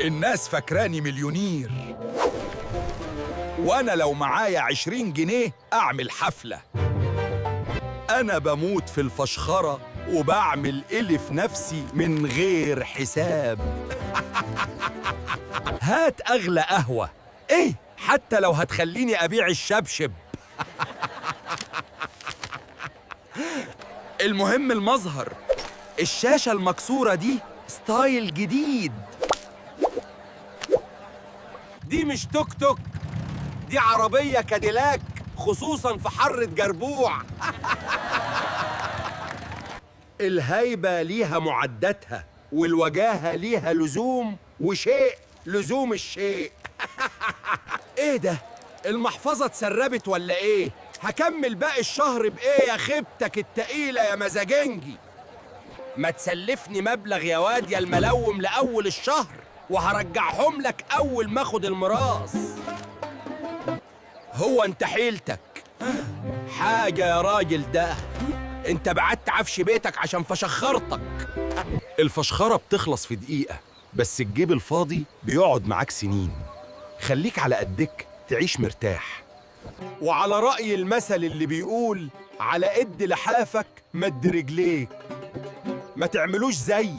الناس فاكراني مليونير، وأنا لو معايا 20 جنيه أعمل حفلة. أنا بموت في الفشخرة وبعمل إلف نفسي من غير حساب. هات أغلى قهوة، إيه حتى لو هتخليني أبيع الشبشب. المهم المظهر. الشاشة المكسورة دي ستايل جديد. دي مش توك توك، دي عربية كاديلاك، خصوصاً في حرة جربوع. الهيبة ليها معداتها، والوجاهة ليها لزوم، وشيء لزوم الشيء. ايه ده؟ المحفظة اتسربت ولا ايه؟ هكمل باقي الشهر بايه يا خيبتك التقيلة يا مزاجنجي؟ ما تسلفني مبلغ يا واد يا الملوم لأول الشهر، وهرجعهم لك أول ما اخد الميراث. هو انت حيلتك حاجة يا راجل؟ ده انت بعدت عفش بيتك عشان فشخرتك. الفشخرة بتخلص في دقيقة، بس الجيب الفاضي بيقعد معاك سنين. خليك على قدك تعيش مرتاح. وعلى رأي المثل اللي بيقول على قد لحافك مد رجليك. ما تعملوش زيي.